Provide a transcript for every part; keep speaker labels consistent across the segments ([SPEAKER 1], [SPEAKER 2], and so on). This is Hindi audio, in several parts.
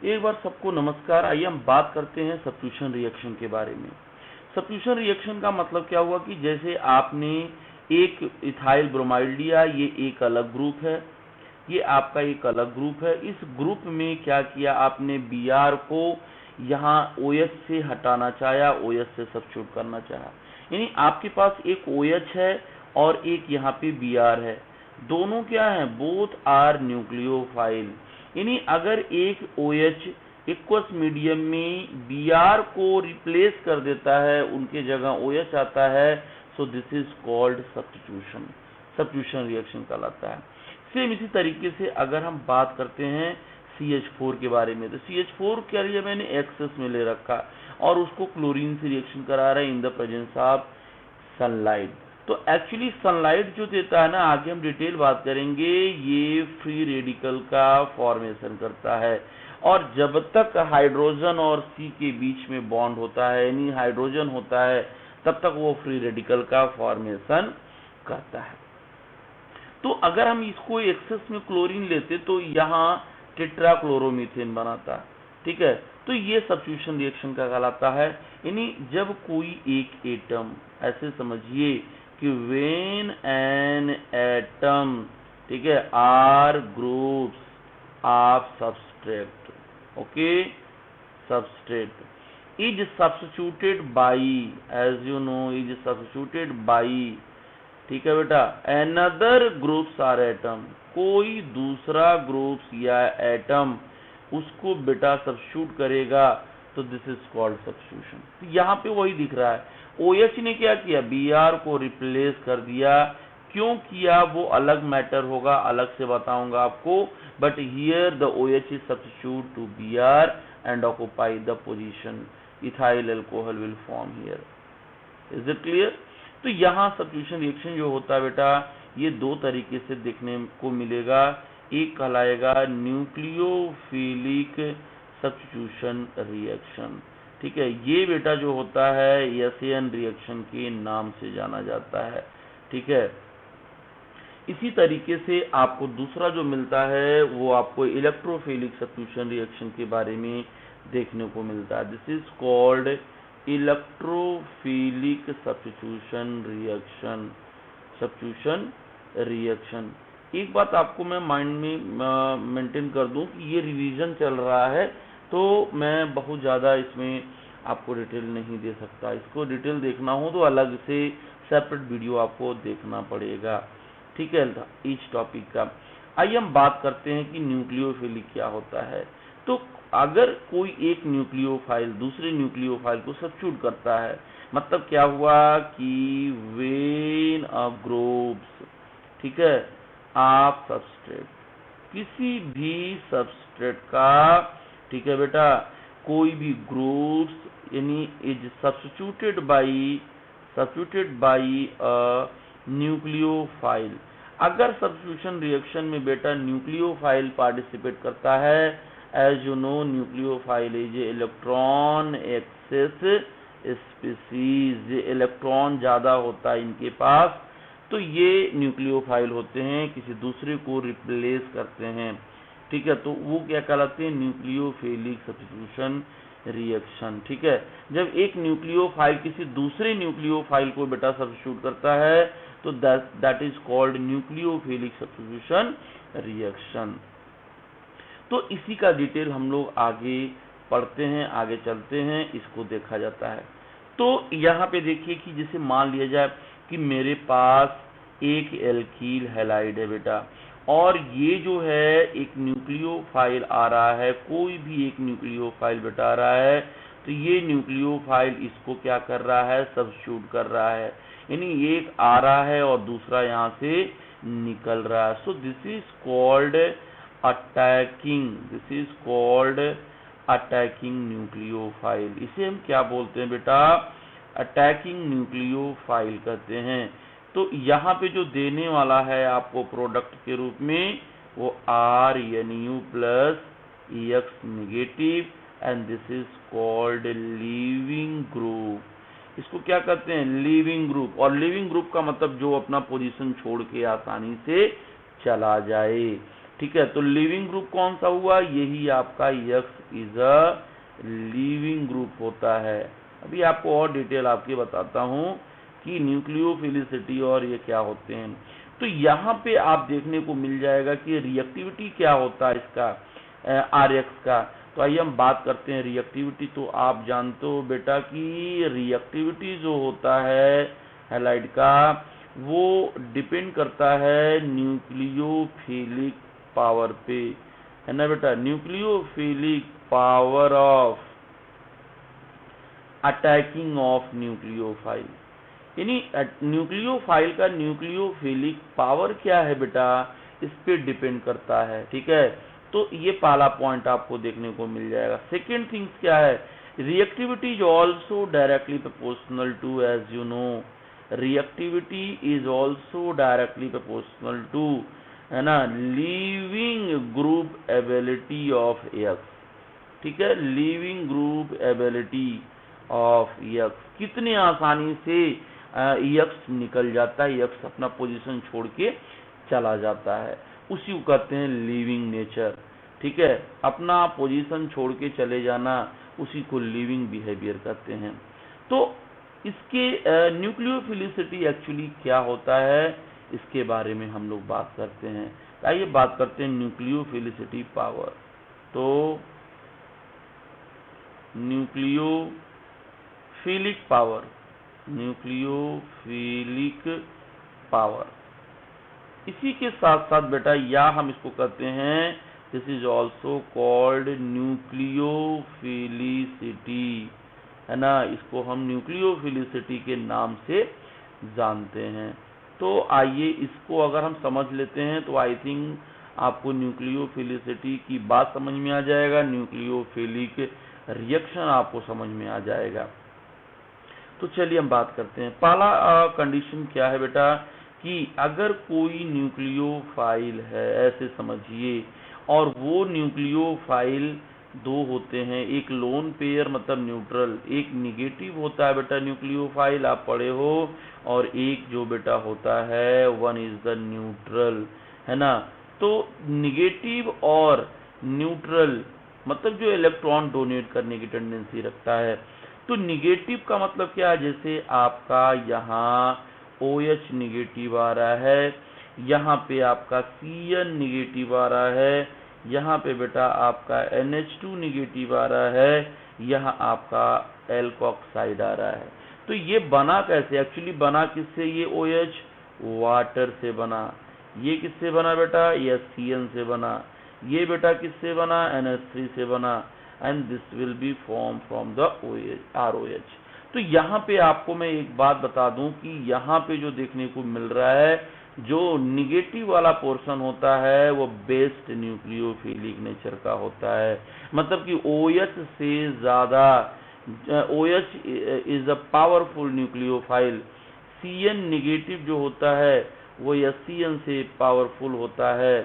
[SPEAKER 1] एक बार सबको नमस्कार। आइए हम बात करते हैं सब्स्टिट्यूशन रिएक्शन के बारे में। सब्स्टिट्यूशन रिएक्शन का मतलब क्या हुआ कि जैसे आपने एक इथाइल ब्रोमाइड लिया, ये एक अलग ग्रुप है, ये आपका एक अलग ग्रुप है। इस ग्रुप में क्या किया आपने, Br को यहाँ OH से हटाना चाहा, OH से सब्स्टिट्यूट करना चाहा। यानी आपके पास एक OH है और एक यहाँ पे Br है, दोनों क्या है, बोथ आर न्यूक्लियोफाइल। यानी अगर एक OH एक्वस मीडियम में Br को रिप्लेस कर देता है, उनके जगह OH आता है, so this is called substitution. Substitution reaction कहलाता है। सेम इसी तरीके से अगर हम बात करते हैं CH4 के बारे में, तो CH4 क्या लिया मैंने, एक्सेस में ले रखा और उसको क्लोरीन से रिएक्शन करा रहा है in the presence of sunlight. तो एक्चुअली सनलाइट जो देता है ना, आगे हम डिटेल बात करेंगे, ये फ्री रेडिकल का फॉर्मेशन करता है। और जब तक हाइड्रोजन और C के बीच में बॉन्ड होता है, यानी हाइड्रोजन होता है, तब तक वो फ्री रेडिकल का फॉर्मेशन करता है। तो अगर हम इसको एक्सेस में क्लोरीन लेते तो यहाँ टेट्राक्लोरोमीथेन बनाता, ठीक है। तो ये सब्स्टिट्यूशन रिएक्शन का कहलाता है। यानी जब कोई एक एटम, ऐसे समझिए कि व्हेन एन एटम, ठीक है, R groups of substrate, okay, substrate is substituted by, as you know, is substituted by, ठीक है बेटा, अनदर ग्रुप्स आर एटम, कोई दूसरा ग्रुप्स या एटम उसको बेटा सब्स्टिट्यूट करेगा, तो दिस इज कॉल्ड सब्स्टिट्यूशन। तो यहाँ पे वही दिख रहा है, OH ने क्या किया, Br को रिप्लेस कर दिया। क्यों किया वो अलग मैटर होगा, अलग से बताऊंगा आपको, but here the OH is substitute to Br and occupy the position, ethyl alcohol will form here. Is it clear? तो यहाँ सब्स्टिट्यूशन रिएक्शन जो होता है बेटा, ये दो तरीके से देखने को मिलेगा। एक कहलाएगा न्यूक्लियोफिलिक सब्स्टिट्यूशन रिएक्शन, ठीक है। ये बेटा जो होता है SN रिएक्शन के नाम से जाना जाता है, ठीक है। इसी तरीके से आपको दूसरा जो मिलता है वो आपको इलेक्ट्रोफिलिक सब्स्टिट्यूशन रिएक्शन के बारे में देखने को मिलता है। This is called electrophilic substitution reaction, substitution reaction. एक बात आपको मैं माइंड में मेंटेन कर दूं कि ये रिवीजन चल रहा है, तो मैं बहुत ज़्यादा इसमें आपको डिटेल नहीं दे सकता। इसको डिटेल देखना हो तो अलग से सेपरेट वीडियो आपको देखना पड़ेगा, ठीक है, ईच टॉपिक का। आइए हम बात करते हैं कि न्यूक्लियोफिलिक क्या होता है। तो अगर कोई एक न्यूक्लियोफाइल दूसरे न्यूक्लियोफाइल को सब्स्टिट्यूट करता है, मतलब क्या हुआ कि व्हेन अ ग्रुप्स, ठीक है, आप सबस्ट्रेट, किसी भी सबस्ट्रेट का, ठीक है बेटा, कोई भी ग्रुप्स यानी is substituted by a nucleophile. अगर सब्स्टिट्यूशन रिएक्शन में बेटा न्यूक्लियोफाइल पार्टिसिपेट करता है, as you know nucleophile is electron excess species, electron ज्यादा होता है इनके पास, तो ये न्यूक्लियोफाइल होते हैं, किसी दूसरे को रिप्लेस करते हैं, ठीक है। तो वो क्या कहलाते हैं, न्यूक्लियोफिलिक सब्स्टिट्यूशन रिएक्शन, ठीक है। जब एक न्यूक्लियोफाइल किसी दूसरे न्यूक्लियोफाइल को बेटा सब्स्टिट्यूट करता है, तो that is called nucleophilic substitution reaction. तो इसी का डिटेल हम लोग आगे पढ़ते हैं, आगे चलते हैं, इसको देखा जाता है। तो यहाँ पे देखिए कि जैसे मान लिया जाए कि मेरे पास एक एल्कील हैलाइड है बेटा, और ये जो है एक न्यूक्लियोफाइल आ रहा है, कोई भी एक न्यूक्लियोफाइल बेटा आ रहा है, तो ये न्यूक्लियोफाइल इसको क्या कर रहा है, सब्स्टिट्यूट कर रहा है। यानी एक आ रहा है और दूसरा यहाँ से निकल रहा है। So this is called attacking, this is called attacking nucleophile. इसे हम क्या बोलते हैं बेटा, अटैकिंग न्यूक्लियोफाइल कहते हैं। तो यहाँ पे जो देने वाला है आपको प्रोडक्ट के रूप में, वो RNU plus EX negative, and this is called leaving group. इसको क्या कहते हैं, लीविंग ग्रुप। और लीविंग ग्रुप का मतलब जो अपना पोजीशन छोड़ के आसानी से चला जाए, ठीक है, तो लीविंग ग्रुप कौन सा हुआ, यही आपका X is a leaving group होता है। अभी आपको और डिटेल आपके बताता हूं कि न्यूक्लियोफिलिसिटी और ये क्या होते हैं। तो यहाँ पे आप देखने को मिल जाएगा कि रिएक्टिविटी क्या होता है इसका RX का। तो आइए हम बात करते हैं रिएक्टिविटी। तो आप जानते हो बेटा कि रिएक्टिविटी जो होता है हैलाइड का, वो डिपेंड करता है न्यूक्लियोफिलिक पावर पे, है ना बेटा, nucleophilic power of attacking of nucleophile. यानी न्यूक्लियोफाइल का न्यूक्लियोफिलिक पावर क्या है बेटा, इस पे डिपेंड करता है। ठीक है, तो ये पहला पॉइंट आपको देखने को मिल जाएगा। सेकेंड थिंग्स क्या है, reactivity is also directly proportional to, as you know, reactivity is also directly proportional to, है ना, leaving group ability of X। ठीक है, leaving group ability of X, कितने आसानी से X निकल जाता है, X अपना पोजीशन छोड़ के चला जाता है, उसी को कहते हैं लीविंग नेचर। ठीक है, अपना पोजीशन छोड़ के चले जाना, उसी को लीविंग बिहेवियर कहते हैं। तो इसके न्यूक्लियोफिलिसिटी एक्चुअली क्या होता है, इसके बारे में हम लोग बात करते हैं। आइए बात करते हैं न्यूक्लियोफिलिसिटी पावर। तो न्यूक्लियोफिलिक पावर, न्यूक्लियोफिलिक पावर, इसी के साथ साथ बेटा या हम इसको कहते हैं, this is also called nucleophilicity, है ना, इसको हम न्यूक्लियोफिलिसिटी के नाम से जानते हैं। तो आइए इसको अगर हम समझ लेते हैं तो आई थिंक आपको न्यूक्लियोफिलिसिटी की बात समझ में आ जाएगा, न्यूक्लियोफिलिक रिएक्शन आपको समझ में आ जाएगा। तो चलिए हम बात करते हैं। पहला कंडीशन क्या है बेटा कि अगर कोई न्यूक्लियोफाइल है, ऐसे समझिए, और वो न्यूक्लियोफाइल दो होते हैं, एक लोन पेयर मतलब न्यूट्रल, एक निगेटिव होता है बेटा न्यूक्लियोफाइल, आप पढ़े हो, और एक जो बेटा होता है वन इज द न्यूट्रल, है ना। तो निगेटिव और न्यूट्रल मतलब जो इलेक्ट्रॉन डोनेट करने की टेंडेंसी रखता है। तो निगेटिव का मतलब क्या है, जैसे आपका यहाँ OH निगेटिव आ रहा है, यहाँ पे आपका Cn निगेटिव आ रहा है, यहाँ पे बेटा आपका NH2 निगेटिव आ रहा है, यहाँ आपका एल्कोक्साइड आ रहा है। तो ये बना कैसे, एक्चुअली बना किससे, ये OH वाटर से बना, ये किससे बना बेटा, ये Cn से बना, ये बेटा किससे बना, NH3 से बना, and this will be form from the ROH। तो यहाँ पे आपको मैं एक बात बता दूं कि यहाँ पे जो देखने को मिल रहा है, जो निगेटिव वाला पोर्शन होता है वो बेस्ट न्यूक्लियोफिलिक नेचर का होता है। मतलब कि OH से ज्यादा, OH is a powerful nucleophile, Cn negative जो होता है वो Cn से पावरफुल होता है।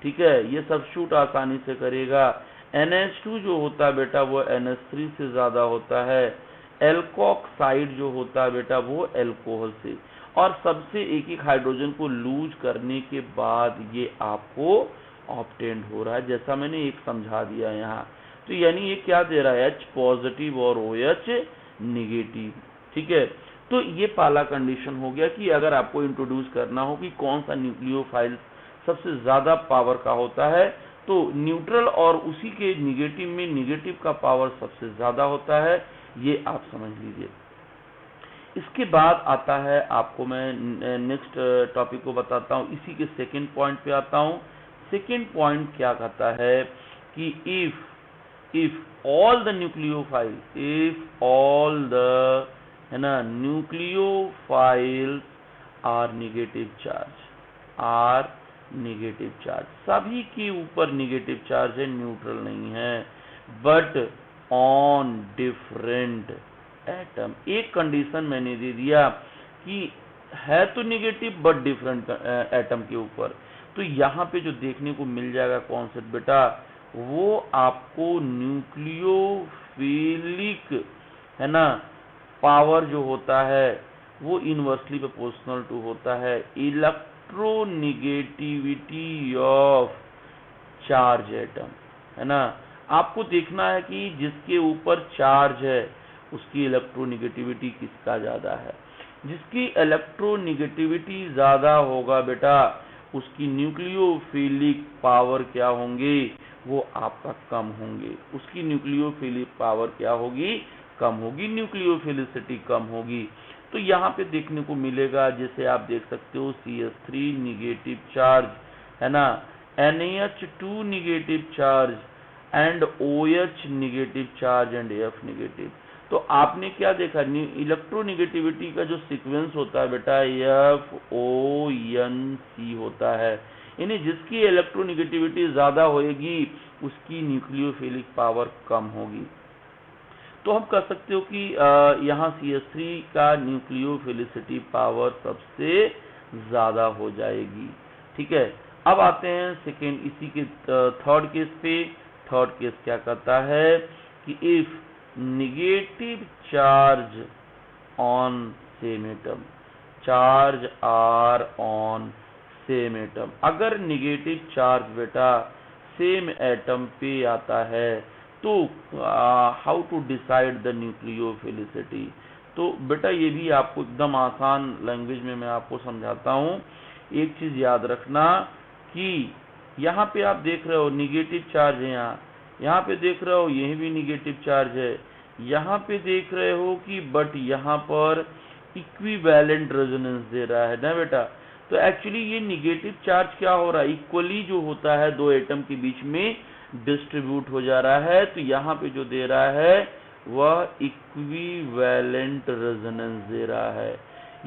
[SPEAKER 1] ठीक है, ये सब्स्टिट्यूट आसानी से करेगा। NH2 जो होता है बेटा वो NH3 से ज्यादा होता है, एल्कोक्साइड जो होता है बेटा वो एल्कोहल से, और सबसे एक एक हाइड्रोजन को लूज करने के बाद ये आपको ऑब्टेन्ड हो रहा है, जैसा मैंने एक समझा दिया यहाँ। तो यानी ये क्या दे रहा है, H पॉजिटिव और OH निगेटिव। ठीक है, तो ये पहला कंडीशन हो गया कि अगर आपको इंट्रोड्यूस करना हो कि कौन सा न्यूक्लियोफाइल सबसे ज्यादा पावर का होता है, तो न्यूट्रल और उसी के निगेटिव में निगेटिव का पावर सबसे ज्यादा होता है, ये आप समझ लीजिए। इसके बाद आता है, आपको मैं नेक्स्ट टॉपिक को बताता हूँ, इसी के सेकंड पॉइंट पे आता हूँ। सेकंड पॉइंट क्या कहता है कि if all the nucleophile, if all the, है ना, nucleophiles are negative charge, are negative charge, सभी के ऊपर नेगेटिव चार्ज है, न्यूट्रल नहीं है, बट ऑन डिफरेंट एटम। एक कंडीशन मैंने दे दिया कि है तो नेगेटिव बट डिफरेंट एटम के ऊपर। तो यहाँ पे जो देखने को मिल जाएगा कॉन्सेप्ट बेटा, वो आपको न्यूक्लियोफिलिक, है ना, पावर जो होता है वो इनवर्सली प्रोपोर्शनल टू होता है इलेक्ट्रोनेगेटिविटी ऑफ चार्ज एटम, है ना। आपको देखना है कि जिसके ऊपर चार्ज है उसकी इलेक्ट्रोनिगेटिविटी किसका ज्यादा है। जिसकी इलेक्ट्रोनिगेटिविटी ज्यादा होगा बेटा उसकी न्यूक्लियोफिलिक पावर क्या होंगे, वो आपका कम होंगे। उसकी न्यूक्लियोफिलिक पावर क्या होगी, कम होगी, न्यूक्लियोफिलिसिटी कम होगी। तो यहाँ पे देखने को मिलेगा, जैसे आप देख सकते हो CH3 निगेटिव चार्ज, है ना, NaH2 negative charge and OH negative charge and F negative. तो आपने क्या देखा, इलेक्ट्रोनिगेटिविटी का जो सीक्वेंस होता है बेटा FONC होता है, यानी जिसकी इलेक्ट्रोनिगेटिविटी ज्यादा होगी उसकी न्यूक्लियोफिलिक पावर कम होगी। तो हम कह सकते हो कि यहाँ CH3 का न्यूक्लियोफिलिसिटी पावर सबसे ज्यादा हो जाएगी। ठीक है, अब आते हैं सेकेंड, इसी के थर्ड केस पे। थर्ड केस क्या कहता है कि if negative charge on same atom, charge are on same atom, अगर नेगेटिव चार्ज बेटा सेम एटम पे आता है तो how to decide the nucleophilicity. तो बेटा ये भी आपको एकदम आसान लैंग्वेज में मैं आपको समझाता हूँ। एक चीज याद रखना कि यहाँ पे आप देख रहे हो निगेटिव चार्ज है, यहाँ पे देख रहे हो यही भी निगेटिव चार्ज है, यहाँ पे देख रहे हो कि बट यहाँ पर इक्विवेलेंट रेजोनेंस दे रहा है ना बेटा। तो एक्चुअली ये निगेटिव चार्ज क्या हो रहा है, इक्वली जो होता है दो एटम के बीच में डिस्ट्रीब्यूट हो जा रहा है। तो यहाँ पे जो दे रहा है वह इक्विवेलेंट रेजोनेंस दे रहा है,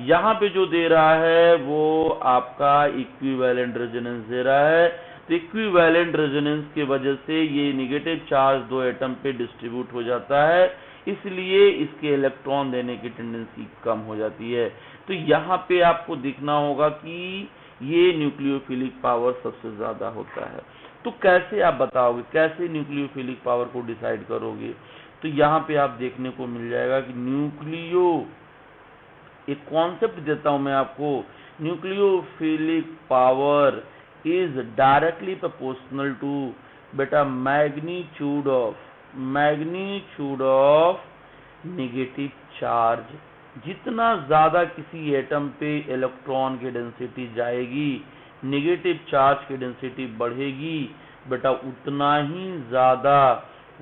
[SPEAKER 1] यहाँ पे जो दे रहा है वो आपका इक्विवेलेंट रेजोनेंस दे रहा है। तो इक्विवेलेंट रेजोनेंस की वजह से ये निगेटिव चार्ज दो एटम पे डिस्ट्रीब्यूट हो जाता है, इसलिए इसके इलेक्ट्रॉन देने की टेंडेंसी कम हो जाती है। तो यहाँ पे आपको दिखना होगा कि ये न्यूक्लियोफिलिक पावर सबसे ज्यादा होता है। तो कैसे आप बताओगे, कैसे न्यूक्लियोफिलिक पावर को डिसाइड करोगे। तो यहाँ पे आप देखने को मिल जाएगा कि एक कॉन्सेप्ट देता हूं मैं आपको, nucleophilic power is directly proportional to बेटा मैग्नीट्यूड ऑफ नेगेटिव चार्ज। जितना ज्यादा किसी एटम पे इलेक्ट्रॉन की डेंसिटी जाएगी, नेगेटिव चार्ज की डेंसिटी बढ़ेगी बेटा, उतना ही ज्यादा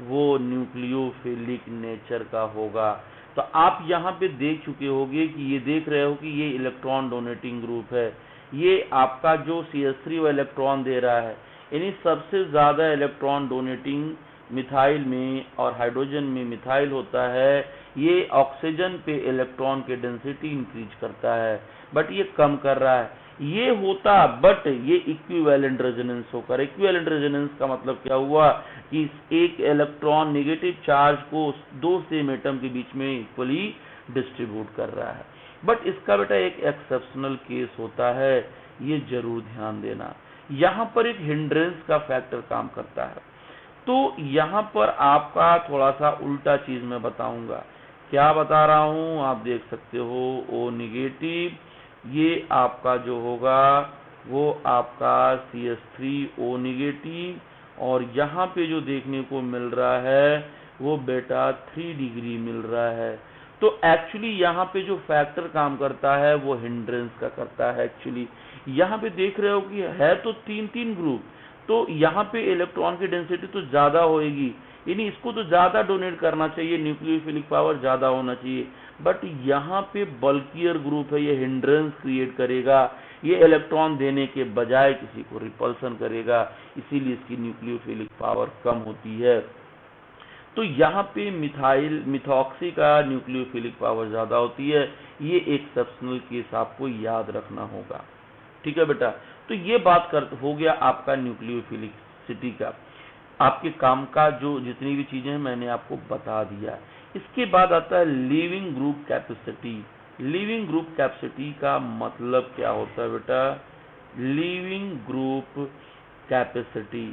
[SPEAKER 1] वो न्यूक्लियोफिलिक नेचर का होगा। तो आप यहाँ पे देख चुके होंगे कि ये देख रहे हो कि ये इलेक्ट्रॉन डोनेटिंग ग्रुप है, ये आपका जो CH3 वो इलेक्ट्रॉन दे रहा है, यानी सबसे ज्यादा इलेक्ट्रॉन डोनेटिंग मिथाइल में और हाइड्रोजन में मिथाइल होता है। ये ऑक्सीजन पे इलेक्ट्रॉन की डेंसिटी इंक्रीज करता है, बट ये कम कर रहा है। ये होता बट ये इक्विवेलेंट रेजोनेंस होकर, इक्विवेलेंट रेजोनेंस का मतलब क्या हुआ कि एक इलेक्ट्रॉन नेगेटिव चार्ज को दो सेम एटम के बीच में इक्वली डिस्ट्रीब्यूट कर रहा है। बट इसका बेटा एक एक्सेप्शनल केस होता है, ये जरूर ध्यान देना। यहाँ पर एक हिंड्रेंस का फैक्टर काम करता है। तो यहाँ पर आपका थोड़ा सा उल्टा चीज मैं बताऊंगा। क्या बता रहा हूं, आप देख सकते हो O निगेटिव, ये आपका जो होगा वो आपका CH3O निगेटिव, और यहाँ पे जो देखने को मिल रहा है वो बेटा 3 डिग्री मिल रहा है। तो एक्चुअली यहाँ पे जो फैक्टर काम करता है वो हिंड्रेंस का करता है। एक्चुअली यहाँ पे देख रहे हो कि है तो तीन ग्रुप, तो यहाँ पे इलेक्ट्रॉन की डेंसिटी तो ज्यादा होगी, यानी इसको तो ज्यादा डोनेट करना चाहिए, न्यूक्लियोफिलिक पावर ज्यादा होना चाहिए। बट यहाँ पे बल्कियर ग्रुप है, ये हिंड्रेंस क्रिएट करेगा, ये इलेक्ट्रॉन देने के बजाय किसी को रिपल्सन करेगा, इसीलिए इसकी न्यूक्लियोफिलिक पावर कम होती है। तो यहाँ पे मिथॉक्सी का न्यूक्लियोफिलिक पावर ज्यादा होती है। ये एक एक्सेप्शनल केस आपको याद रखना होगा। ठीक है बेटा, तो ये बात हो गया आपका न्यूक्लियोफिलिसिटी का। आपके काम का जो जितनी भी चीजें हैं मैंने आपको बता दिया। इसके बाद आता है leaving group capacity. Leaving group capacity का मतलब क्या होता है बेटा, लीविंग ग्रुप कैपेसिटी।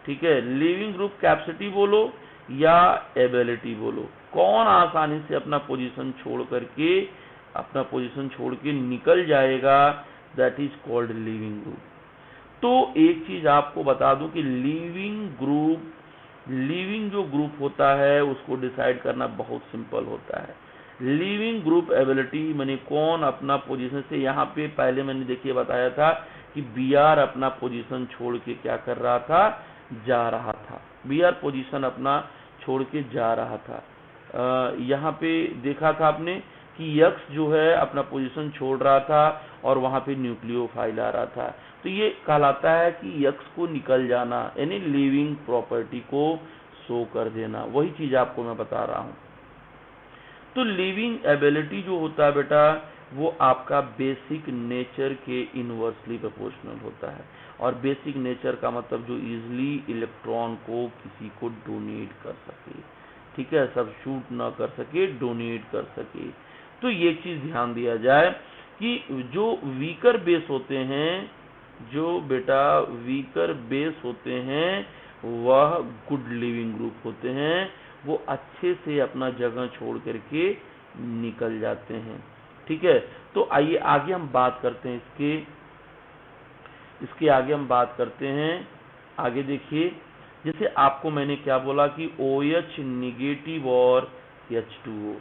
[SPEAKER 1] ठीक है, लीविंग ग्रुप कैपेसिटी बोलो या एबिलिटी बोलो, कौन आसानी से अपना पोजीशन छोड़ के निकल जाएगा, that is called leaving group. तो एक चीज आपको बता दूं कि लीविंग जो ग्रुप होता है उसको डिसाइड करना बहुत सिंपल होता है। लीविंग ग्रुप एबिलिटी माने कौन अपना पोजीशन से, यहाँ पे पहले मैंने देखिए बताया था कि बीआर अपना पोजीशन छोड़ के क्या कर रहा था, जा रहा था। बीआर पोजीशन अपना छोड़ के जा रहा था। यहाँ पे देखा था आपने कि यक्स जो है अपना पोजीशन छोड़ रहा था और वहां पे न्यूक्लियोफाइल आ रहा था। तो ये कहलाता है कि यक्स को निकल जाना, यानी लीविंग प्रॉपर्टी को शो कर देना। वही चीज आपको मैं बता रहा हूं। तो लिविंग एबिलिटी जो होता है बेटा, वो आपका बेसिक नेचर के इनवर्सली प्रोपोर्शनल होता है। और बेसिक नेचर का मतलब जो इजिली इलेक्ट्रॉन को किसी को डोनेट कर सके, ठीक है, सब्स्टिट्यूट ना कर सके, डोनेट कर सके। तो ये चीज ध्यान दिया जाए कि जो वीकर बेस होते हैं, जो बेटा वीकर बेस होते हैं, वह गुड लिविंग ग्रुप होते हैं। वो अच्छे से अपना जगह छोड़ करके निकल जाते हैं, ठीक है। तो आइए आगे हम बात करते हैं इसके आगे हम बात करते हैं। आगे देखिए, जैसे आपको मैंने क्या बोला कि OH निगेटिव और H2O,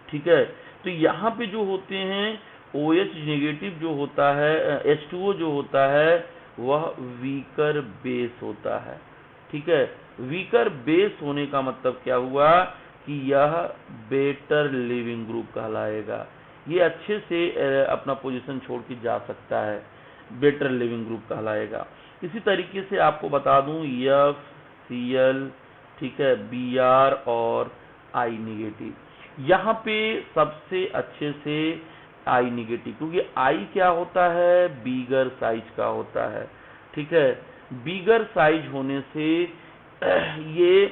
[SPEAKER 1] ठीक है। तो यहाँ पे जो होते हैं OH निगेटिव जो होता है, H2O जो होता है, वह वीकर बेस होता है, ठीक है। वीकर बेस होने का मतलब क्या हुआ कि यह बेटर लिविंग ग्रुप कहलाएगा। ये अच्छे से अपना पोजीशन छोड़ के जा सकता है, बेटर लिविंग ग्रुप कहलाएगा। इसी तरीके से आपको बता दूं F, Cl, ठीक है, Br और I निगेटिव। यहाँ पे सबसे अच्छे से I निगेटिव, क्योंकि I क्या होता है, बिगर साइज का होता है, ठीक है। बिगर साइज होने से ये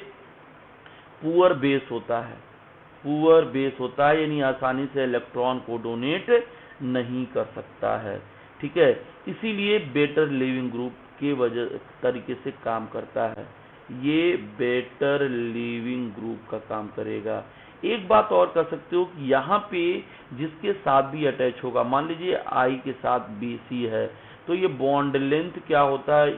[SPEAKER 1] पुअर बेस होता है, पुअर बेस होता है, यानी आसानी से इलेक्ट्रॉन को डोनेट नहीं कर सकता है, ठीक है। इसीलिए बेटर लिविंग ग्रुप के वजह तरीके से काम करता है। ये बेटर लिविंग ग्रुप का काम करेगा। एक बात और कर सकते हो कि यहाँ पे जिसके साथ भी अटैच होगा, मान लीजिए I के साथ BC है, तो ये बॉन्ड लेंथ क्या होता है,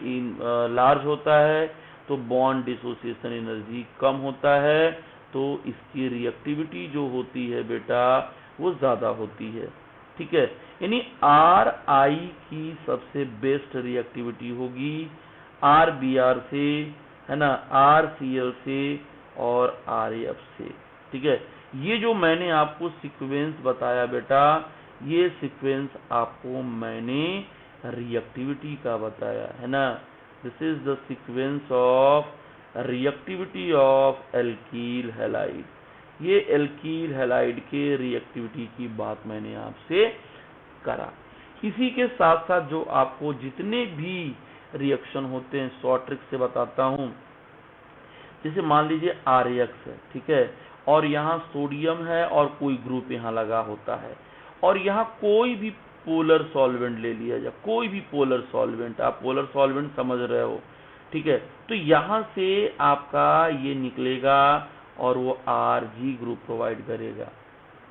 [SPEAKER 1] लार्ज होता है, तो बॉन्ड डिसोसिएशन एनर्जी कम होता है, तो इसकी रिएक्टिविटी जो होती है बेटा वो ज्यादा होती है, ठीक है। यानी RI की सबसे बेस्ट रिएक्टिविटी होगी RBr से, है ना, RCl से और RAF से, ठीक है। ये जो मैंने आपको सीक्वेंस बताया बेटा, ये सीक्वेंस आपको मैंने रिएक्टिविटी का बताया है ना। This is the sequence of reactivity of alkyl halide. ये एल्कील हैलाइड के रिएक्टिविटी की बात मैंने आपसे करा। इसी के साथ साथ जो आपको जितने भी रिएक्शन होते हैं शॉर्ट ट्रिक से बताता हूं। जैसे मान लीजिए RX है, ठीक है, और यहाँ सोडियम है और कोई ग्रुप यहाँ लगा होता है, और यहाँ कोई भी पोलर सॉल्वेंट ले लिया जाए, कोई भी पोलर सॉल्वेंट, आप पोलर सॉल्वेंट समझ रहे हो, ठीक है। तो यहाँ से आपका ये निकलेगा और वो Rg ग्रुप प्रोवाइड करेगा,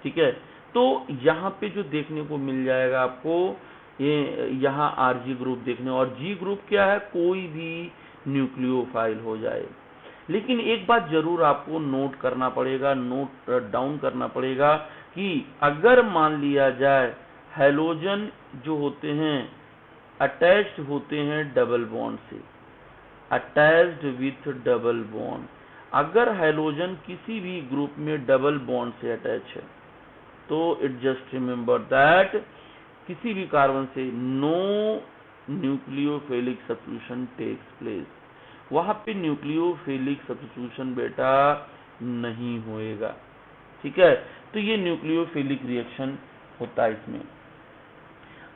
[SPEAKER 1] ठीक है। तो यहाँ पे जो देखने को मिल जाएगा आपको, ये यहाँ Rg ग्रुप देखने, और G ग्रुप क्या है, कोई भी न्यूक्लियोफाइल हो जाए। लेकिन एक बात जरूर आपको नोट करना पड़ेगा, नोट डाउन करना पड़ेगा कि अगर मान लिया जाए हैलोजन जो होते हैं अटैच्ड होते हैं डबल बॉन्ड से, अटैच्ड विथ डबल बॉन्ड, अगर हैलोजन किसी भी ग्रुप में डबल बॉन्ड से अटैच है, तो इट जस्ट रिमेंबर दैट किसी भी कार्बन से no nucleophilic substitution takes place, वहां पे न्यूक्लियोफिलिक सब्स्टिट्यूशन बेटा नहीं होएगा, ठीक है। तो ये न्यूक्लियोफिलिक रिएक्शन होता है इसमें।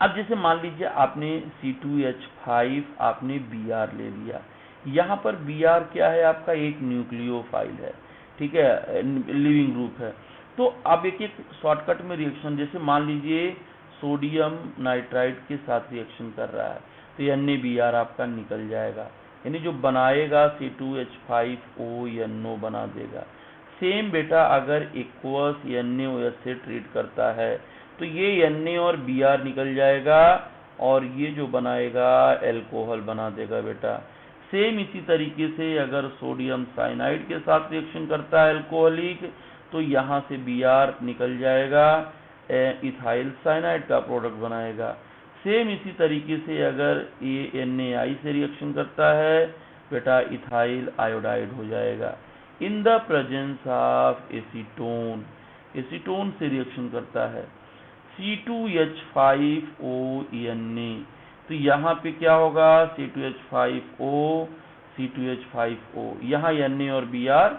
[SPEAKER 1] अब जैसे मान लीजिए आपने C2H5 आपने Br ले लिया, यहाँ पर Br क्या है, आपका एक न्यूक्लियोफाइल है, ठीक है, लिविंग ग्रुप है। तो अब एक एक शॉर्टकट में रिएक्शन, जैसे मान लीजिए सोडियम नाइट्राइड के साथ रिएक्शन कर रहा है, तो NaBr आपका निकल जाएगा, यानी जो बनाएगा C2H5ONO बना देगा। सेम बेटा अगर एक्वस NaOH से ट्रीट करता है, तो ये Na और Br निकल जाएगा और ये जो बनाएगा एल्कोहल बना देगा बेटा। सेम इसी तरीके से अगर सोडियम साइनाइड के साथ रिएक्शन करता है एल्कोहलिक, तो यहाँ से Br निकल जाएगा, इथाइल साइनाइड का प्रोडक्ट बनाएगा। सेम इसी तरीके से अगर ये NaI से रिएक्शन करता है बेटा, इथाइल आयोडाइड हो जाएगा। In the presence of acetone, acetone से रिएक्शन करता है C2H5O Na, तो यहाँ पे क्या होगा C2H5O, C2H5O, यहाँ Na और Br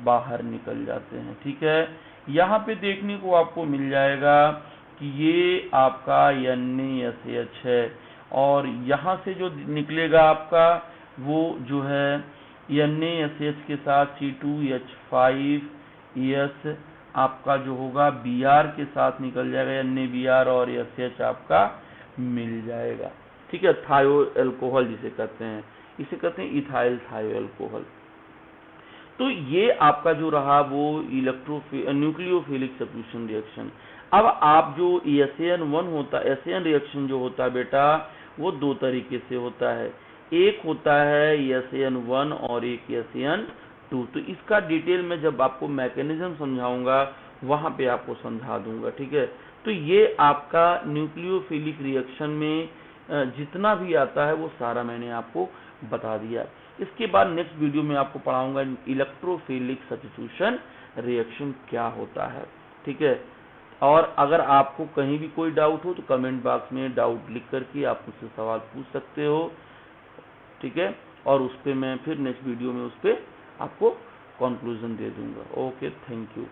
[SPEAKER 1] बाहर निकल जाते हैं। ठीक है, यहाँ पे देखने को आपको मिल जाएगा कि ये आपका NaSH है, और यहाँ से जो निकलेगा आपका वो जो है NaSH के साथ C2H5S आपका जो होगा Br के साथ निकल जाएगा, NaBr और SH आपका मिल जाएगा। ठीक है, थायो एल्कोहल जिसे कहते हैं, इसे कहते हैं इथाइल थायो एल्कोहल। तो ये आपका जो रहा वो न्यूक्लियोफिलिक सब्स्टिट्यूशन रिएक्शन। अब आप जो SAN1 होता है, SAN रिएक्शन जो होता है बेटा, वो दो तरीके से होता है। एक होता है SAN1 और एक SAN2। तो इसका डिटेल में जब आपको मैकेनिज्म समझाऊंगा वहां पे आपको समझा दूंगा। ठीक है, तो ये आपका न्यूक्लियोफिलिक रिएक्शन में जितना भी आता है वो सारा मैंने आपको बता दिया। इसके बाद नेक्स्ट वीडियो में आपको पढ़ाऊंगा इलेक्ट्रोफिलिक सब्स्टिट्यूशन रिएक्शन क्या होता है। ठीक है, और अगर आपको कहीं भी कोई डाउट हो तो कमेंट बॉक्स में डाउट लिख करके आप मुझसे सवाल पूछ सकते हो। ठीक है, और उस पर मैं फिर नेक्स्ट वीडियो में उस पर आपको कंक्लूजन दे दूंगा। Okay, thank you.